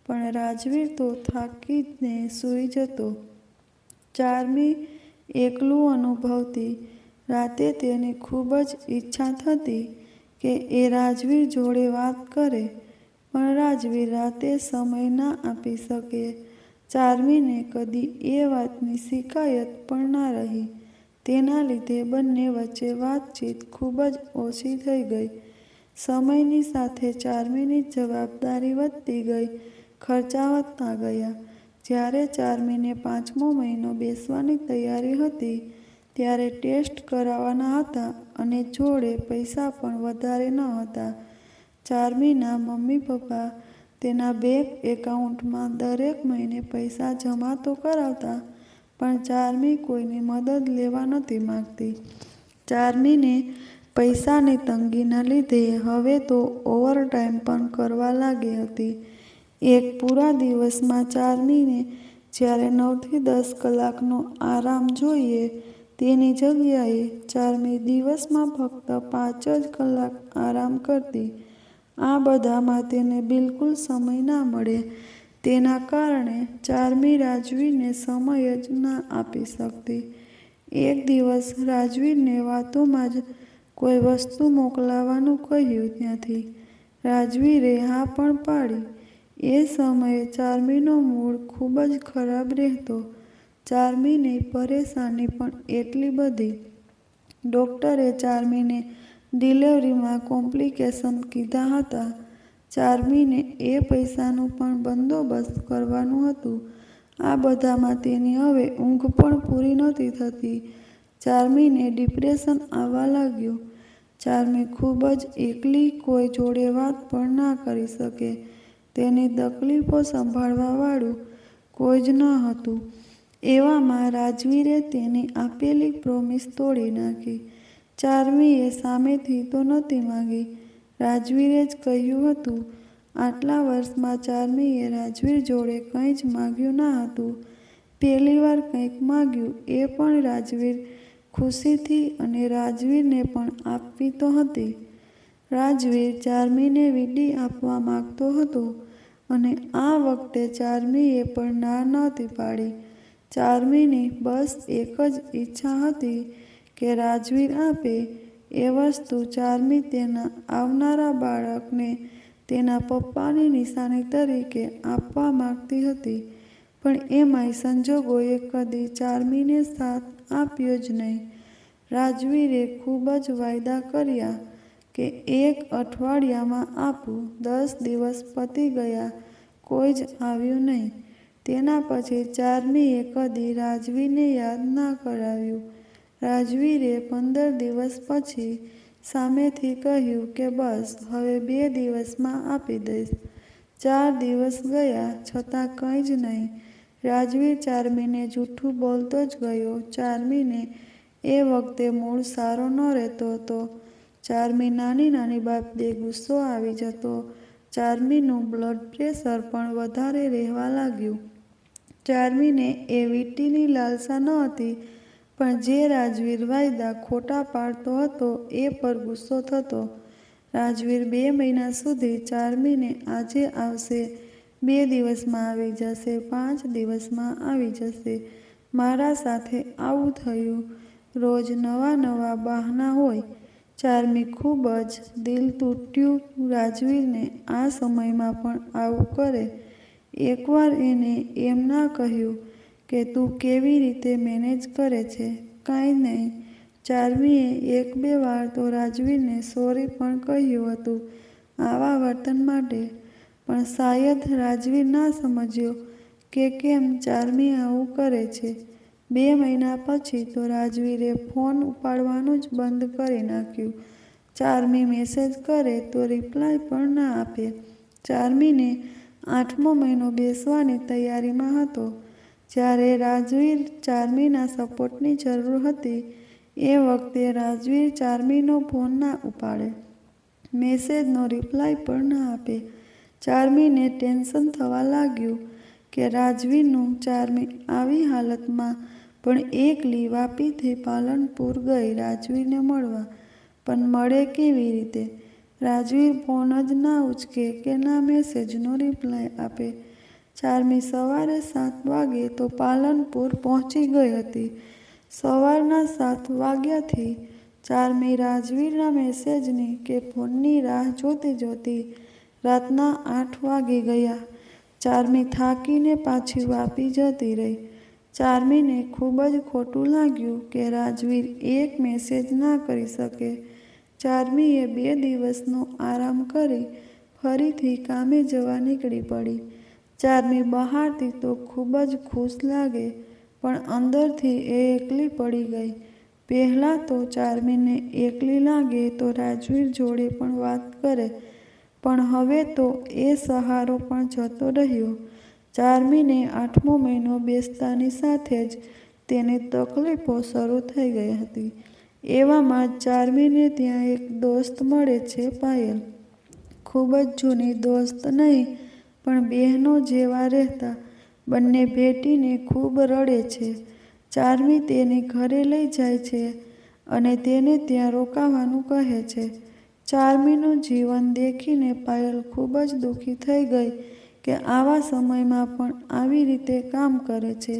પણ રાજવીર તો થાકીને સૂઈ જતો. ચાર્મી એકલું અનુભવતી. રાતે તેને ખૂબ જ ઈચ્છા થતી કે એ રાજવીર જોડે વાત કરે, પણ રાજવીર રાતે સમય ના આપી શકે. ચાર્મીને કદી એ વાતની શિકાયત પણ ના રહી. તેના લીધે બંને વચ્ચે વાતચીત ખૂબ જ ઓછી થઈ ગઈ. સમયની સાથે ચાર્મીની જવાબદારી વધતી ગઈ, ખર્ચા વધતા ગયા. જ્યારે ચાર્મીને 5મો મહિનો બેસવાની તૈયારી હતી ત્યારે ટેસ્ટ કરાવવાના હતા અને જોડે પૈસા પણ વધારે ન હતા. ચાર્મીના મમ્મી પપ્પા તેના બેંક એકાઉન્ટમાં દરેક મહિને પૈસા જમા તો કરાવતા, પણ ચાર્મી કોઈની મદદ લેવા નહોતી માંગતી. ચાર્મીને પૈસાની તંગીના લીધે હવે તો ઓવરટાઈમ પણ કરવા લાગી હતી. એક પૂરા દિવસમાં ચાર્મીને જ્યારે 9થી 10 કલાકનો આરામ જોઈએ તેની જગ્યાએ ચાર્મી દિવસમાં ફક્ત 5 જ કલાક આરામ કરતી. આ બધામાં તેને બિલકુલ સમય ના મળે. તેના કારણે ચાર્મી રાજવીરને સમય જ ના આપી શકતી. એક દિવસ રાજવીરને વાતોમાં જ કોઈ વસ્તુ મોકલાવવાનું કહ્યું. ત્યાંથી રાજવીરે હા પણ પાડી. એ સમયે ચાર્મીનો મૂડ ખૂબ જ ખરાબ રહેતો. ચાર્મીની પરેશાની પણ એટલી બધી. ડૉક્ટરે ચાર્મીને ડિલિવરીમાં કોમ્પ્લિકેશન કીધા હતા. ચાર્મીને એ પૈસાનું પણ બંદોબસ્ત કરવાનું હતું. આ બધામાં તેની હવે ઊંઘ પણ પૂરી નહોતી થતી. ચાર્મીને ડિપ્રેશન આવવા લાગ્યું. ચાર્મી ખૂબ જ એકલી, કોઈ જોડે વાત પણ ના કરી શકે. તેની તકલીફો સંભાળવાવાળું કોઈ જ ન હતું. એવામાં રાજવીરે તેની આપેલી પ્રોમિસ તોડી નાખી. ચાર્મીએ સામેથી તો નહોતી માંગી. રાજવીરે જ કહ્યું હતું. આટલા વર્ષમાં ચાર્મીએ રાજવીર જોડે કંઈ જ માગ્યું ના હતું. પહેલીવાર કંઈક માગ્યું, એ પણ રાજવીર ખુશીથી અને રાજવીરને પણ આપવી તો હતી. રાજવીર ચાર્મીને વીંટી આપવા માંગતો હતો અને આ વખતે ચાર્મીએ પણ ના નહોતી પાડી. ચાર્મીની બસ એક જ ઈચ્છા હતી કે રાજવીર આપે એ વસ્તુ ચાર્મી તેના આવનારા બાળકને તેના પપ્પાની નિશાની તરીકે આપવા માંગતી હતી. પણ એમાંય સંજોગોએ કદી ચાર્મીને સાથ આપ્યો જ નહીં. રાજવીરે ખૂબ જ વાયદા કર્યા કે 1 અઠવાડિયામાં આપું. 10 દિવસ પતી ગયા, કોઈ જ આવ્યું નહીં. તેના પછી ચાર્મીએ કદી રાજવીરને યાદ ના કરાવ્યું. રાજવીરે 15 દિવસ પછી સામેથી કહ્યું કે બસ હવે 2 દિવસમાં આપી દઈશ. 4 દિવસ ગયા છતાં કંઈ જ નહીં. રાજવીર ચાર્મીને જૂઠું બોલતો જ ગયો. ચાર્મીને એ વખતે મૂડ સારો ન રહેતો હતો. ચાર્મી નાની નાની બાબતે ગુસ્સો આવી જતો. ચાર્મીનું બ્લડ પ્રેશર પણ વધારે રહેવા લાગ્યું. ચાર્મીને એ વીંટીની લાલસા ન હતી, પણ જે રાજવીર વાયદા ખોટા પાડતો હતો એ પર ગુસ્સો થતો. રાજવીર 2 મહિના સુધી ચાર્મીને આજે આવશે, 2 દિવસમાં આવી જશે, 5 દિવસમાં આવી જશે, મારા સાથે આવું થયું, રોજ નવા નવા બહાના હોય. ચાર્મી ખૂબ જ દિલ તૂટ્યું. રાજવીરને આ સમયમાં પણ આવું કરે. એકવાર એને એમ ના કહ્યું કે તું કેવી રીતે મેનેજ કરે છે? કાંઈ નહીં. ચાર્મીએ 1-2 વાર તો રાજવીરને સોરી પણ કહ્યું હતું આવા વર્તન માટે, પણ શાયદ રાજવીર ના સમજ્યો કે કેમ ચાર્મી આવું કરે છે. 2 મહિના પછી તો રાજવીરે ફોન ઉપાડવાનું જ બંધ કરી નાખ્યું. ચાર્મી મેસેજ કરે તો રિપ્લાય પણ ના આપે. ચાર્મીને 8મો મહિનો બેસવાની તૈયારીમાં હતો. જ્યારે રાજવીર ચાર્મીના સપોર્ટની જરૂર હતી એ વખતે રાજવીર ચાર્મીનો ફોન ના ઉપાડે, મેસેજનો રિપ્લાય પણ ના આપે. ચાર્મીને ટેન્શન થવા લાગ્યું કે રાજવીરનું. ચાર્મી આવી હાલતમાં પણ એકલી વાપીથી પાલનપુર ગઈ રાજવીરને મળવા. પણ મળે કેવી રીતે? રાજવીર ફોન જ ના ઉચકે કે ના મેસેજનો રિપ્લાય આપે. ચાર્મી સવારે 7 વાગે તો પાલનપુર પહોંચી ગઈ હતી. સવારના 7 વાગ્યાથી ચાર્મી રાજવીરના મેસેજની કે ફોનની રાહ જોતી જોતી રાતના 8 વાગી ગયા. ચાર્મી થાકીને પાછી વાપી જતી રહી. ચાર્મીને ખૂબ જ ખોટું લાગ્યું કે રાજવીર એક મેસેજ ના કરી શકે. ચાર્મીએ 2 દિવસનો આરામ કરી ફરીથી કામે જવા નીકળી પડી. ચાર્મી બહારથી તો ખૂબ જ ખુશ લાગે, પણ અંદરથી એ એકલી પડી ગઈ. પહેલાં તો ચાર્મીને એકલી લાગે તો રાજવીર જોડે પણ વાત કરે, પણ હવે તો એ સહારો પણ જતો રહ્યો. ચાર્મીને 8મો મહિનો બેસતાની સાથે જ તેની તકલીફો શરૂ થઈ ગઈ હતી. એવામાં જ ચાર્મીને ત્યાં એક દોસ્ત મળે છે, પાયલ. ખૂબ જ જૂની દોસ્ત નહીં, પણ બહેનો જેવા રહેતા. બંને ભેટીને ખૂબ રડે છે. ચાર્મી તેની ઘરે લઈ જાય છે અને તેને ત્યાં રોકાવાનું કહે છે. ચાર્મીનું જીવન દેખીને પાયલ ખૂબ જ દુઃખી થઈ ગઈ કે આવા સમયમાં પણ આવી રીતે કામ કરે છે.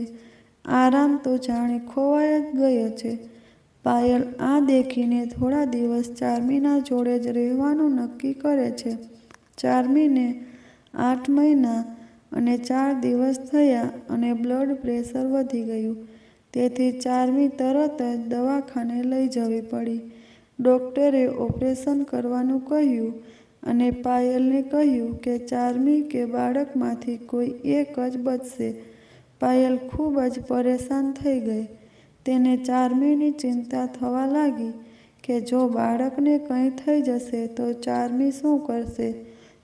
આરામ તો જાણે ખોવાઈ જ ગયો છે. પાયલ આ દેખીને થોડા દિવસ ચાર્મીના જોડે જ રહેવાનું નક્કી કરે છે. ચાર્મીને 8 મહિના અને 4 દિવસ થયા અને બ્લડ પ્રેશર વધી ગયું. તેથી ચાર્મી તરત જ દવાખાને લઈ જવી પડી. ડૉક્ટરે ઓપરેશન કરવાનું કહ્યું અને પાયલને કહ્યું કે ચાર્મી કે બાળકમાંથી કોઈ એક જ બચશે. પાયલ ખૂબ જ પરેશાન થઈ ગઈ. તેને ચાર્મીની ચિંતા થવા લાગી કે જો બાળકને કંઈ થઈ જશે તો ચાર્મી શું કરશે?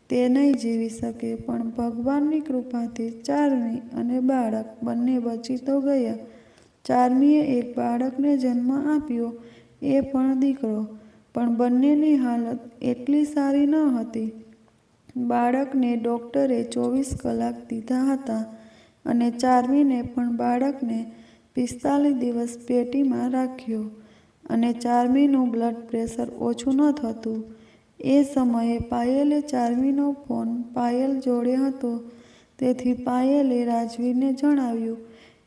તે નહીં જીવી શકે. પણ ભગવાનની કૃપાથી ચાર્મી અને બાળક બંને બચી તો ગયા. ચાર્મીએ એક બાળકને જન્મ આપ્યો, એ પણ દીકરો. પણ બંનેની હાલત એટલી સારી ન હતી. બાળકને ડૉક્ટરે 24 કલાક દીધા હતા અને ચાર્મીને પણ બાળકને 45 દિવસ પેટીમાં રાખ્યો અને ચાર્મીનું બ્લડ પ્રેશર ઓછું ન થતું. એ સમયે પાયલે ચાર્મીનો ફોન પાયલ જોડે હતો. તેથી પાયલે રાજવીરને જણાવ્યું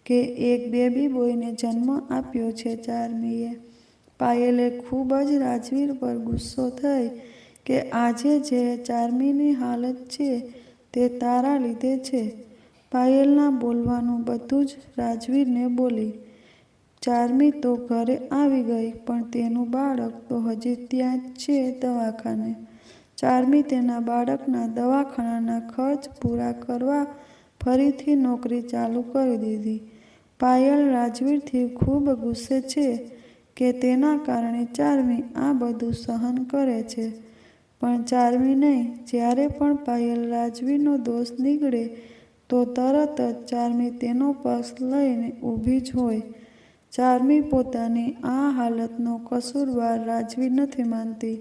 કે એક બેબી બોયને જન્મ આપ્યો છે ચાર્મીએ. પાયલે ખૂબ જ રાજવીર પર ગુસ્સો થઈ કે આજે જે ચાર્મીની હાલત છે તે તારા લીધે છે. પાયલના બોલવાનું બધું જ રાજવીરને બોલી. ચાર્મી તો ઘરે આવી ગઈ, પણ તેનું બાળક તો હજી ત્યાં જ છે દવાખાને. ચાર્મી તેના બાળકના દવાખાનાના ખર્ચ પૂરા કરવા ફરીથી નોકરી ચાલુ કરી દીધી. પાયલ રાજવીરથી ખૂબ ગુસ્સે છે કે તેના કારણે ચાર્મી આ બધું સહન કરે છે. પણ ચાર્મી નહીં. જ્યારે પણ પાયલ રાજવીરનો દોષ નીકળે તો તરત જ ચાર્મી તેનો પક્ષ લઈને ઊભી જ હોય. ચાર્મી પોતાની આ હાલતનો કસૂરવાર રાજવીર નથી માનતી.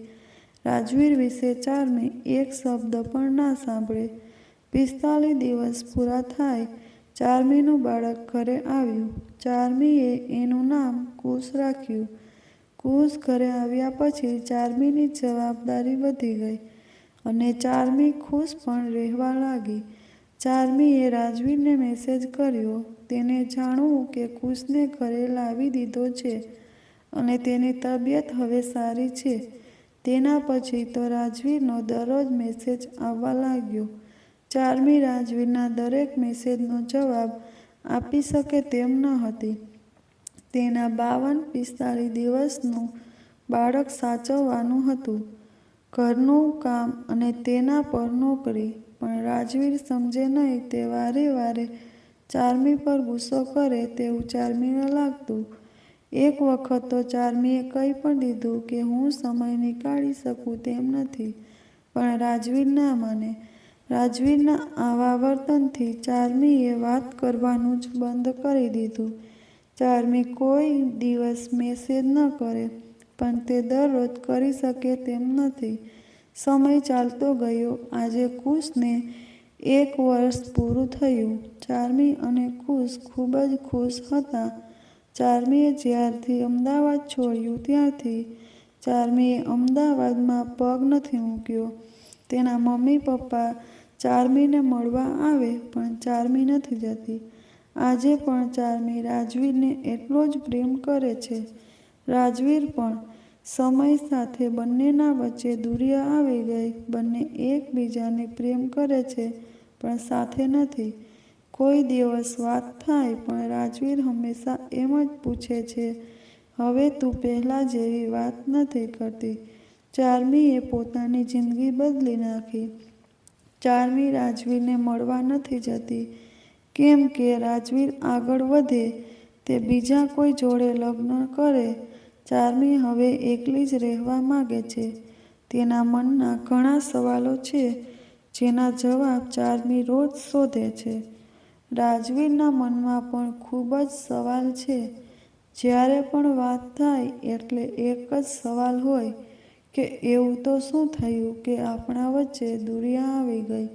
રાજવીર વિશે ચાર્મી એક શબ્દ પણ ના સાંભળે. 45 દિવસ પૂરા થાય, ચાર્મીનું બાળક ઘરે આવ્યું. ચાર્મીએ એનું નામ કુશ રાખ્યું. કુશ ઘરે આવ્યા પછી ચાર્મીની જવાબદારી વધી ગઈ અને ચાર્મી ખુશ પણ રહેવા લાગી. ચાર્મીએ રાજવીરને મેસેજ કર્યો. તેને જાણવું કે કુશને ઘરે લાવી દીધો છે અને તેની તબિયત હવે સારી છે. તેના પછી તો રાજવીરનો દરરોજ મેસેજ આવવા લાગ્યો. ચાર્મી રાજવીરના દરેક મેસેજનો જવાબ આપી શકે તેમ ન હતી. તેના 52-45 દિવસનું બાળક સાચવવાનું હતું, ઘરનું કામ અને તેના પર નોકરી. પણ રાજવીર સમજે નહીં. તે વારે વારે ચાર્મી પર ગુસ્સો કરે તેવું ચાર્મીને લાગતું. એક વખત તો ચાર્મીએ કહી પણ દીધું કે હું સમય નીકાળી શકું તેમ નથી, પણ રાજવીર ના માને. રાજવીરના આવા વર્તનથી ચાર્મીએ વાત કરવાનું જ બંધ કરી દીધું. ચાર્મી કોઈ દિવસ મેસેજ ન કરે, પણ તે દરરોજ કરી શકે તેમ નથી. સમય ચાલતો ગયો. આજે કુશને 1 વર્ષ પૂરું થયું. ચાર્મી અને કુશ ખૂબ જ ખુશ હતા. ચાર્મીએ જ્યારથી અમદાવાદ છોડ્યું ત્યારથી ચાર્મીએ અમદાવાદમાં પગ નથી મૂક્યો. તેના મમ્મી પપ્પા ચાર્મીને મળવા આવે, પણ ચાર્મી નથી જતી. આજે પણ ચાર્મી રાજવીરને એટલો જ પ્રેમ કરે છે. રાજવીર પણ સમય સાથે બંનેના વચ્ચે દુરિયા આવી ગઈ. બંને એકબીજાને પ્રેમ કરે છે પણ સાથે નથી. કોઈ દિવસ વાત થાય પણ રાજવીર હંમેશા એમ જ પૂછે છે, હવે તું પહેલાં જેવી વાત નથી કરતી. ચાર્મીએ પોતાની જિંદગી બદલી નાખી. ચાર્મી રાજવીરને મળવા નથી જતી, કેમ કે રાજવીર આગળ વધે, તે બીજા કોઈ જોડે લગ્ન કરે. ચાર્મી હવે એકલી જ રહેવા માંગે છે. તેના મનના ઘણા સવાલો છે, જેના જવાબ ચાર્મી રોજ શોધે છે. રાજવીરના મનમાં પણ ખૂબ જ સવાલ છે. જ્યારે પણ વાત થાય એટલે એક જ સવાલ હોય કે એવું તો શું થયું કે આપણા વચ્ચે દુરિયા આવી ગઈ?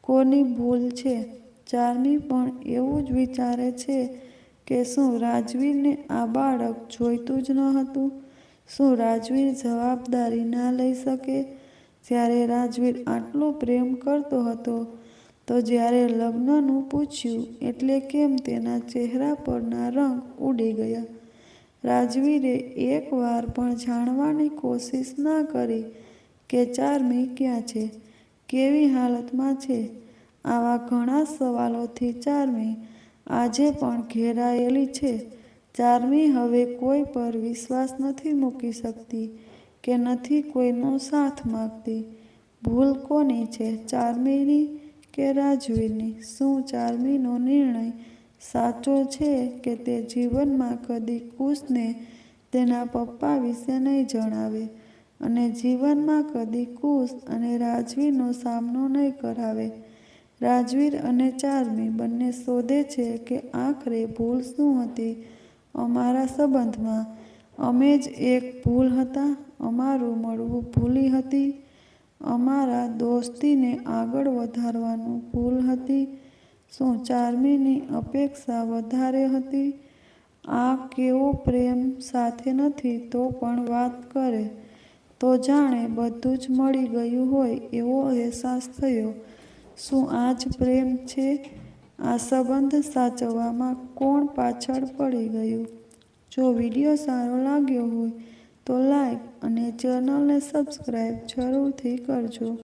કોની ભૂલ છે? ચાર્મી પણ એવું જ વિચારે છે કે શું રાજવીરને આ બાળક જોઈતું જ ન હતું? શું રાજવીર જવાબદારી ના લઈ શકે? જ્યારે રાજવીર આટલો પ્રેમ કરતો હતો તો જ્યારે લગ્નનું પૂછ્યું એટલે કેમ તેના ચહેરા પરના રંગ ઉડી ગયા? રાજવીરે એક વાર પણ જાણવાની કોશિશ ના કરી કે ચાર્મી ક્યાં છે, કેવી હાલતમાં છે? આવા ઘણા સવાલોથી ચાર્મી આજે પણ ઘેરાયેલી છે. ચાર્મી હવે કોઈ પર વિશ્વાસ નથી મૂકી શકતી કે નથી કોઈનો સાથ માંગતી. ભૂલ કોની છે, ચાર્મીની કે રાજવીરની? શું ચાર્મીનો નિર્ણય સાચો છે કે તે જીવનમાં કદી કુશને તેના પપ્પા વિશે નહીં જણાવે અને જીવનમાં કદી કુશ અને રાજવીરનો સામનો નહીં કરાવે? રાજવીર અને ચાર્મી બંને શોધે છે કે આખરે ભૂલ શું હતી અમારા સંબંધમાં? અમે જ એક ભૂલ હતા? અમારું મળવું ભૂલી હતી? અમારા દોસ્તીને આગળ વધારવાનું ભૂલ હતી? શું ચાર્મીની અપેક્ષા વધારે હતી? આ કેવો પ્રેમ સાથે નથી તો પણ વાત કરે તો જાણે બધું જ મળી ગયું હોય એવો અહેસાસ થયો. શું આ જ પ્રેમ છે? આ સંબંધ સાચવવામાં કોણ પાછળ પડી ગયું? જો વિડીયો સારો લાગ્યો હોય તો લાઈક અને ચેનલને સબસ્ક્રાઈબ જરૂરથી કરજો.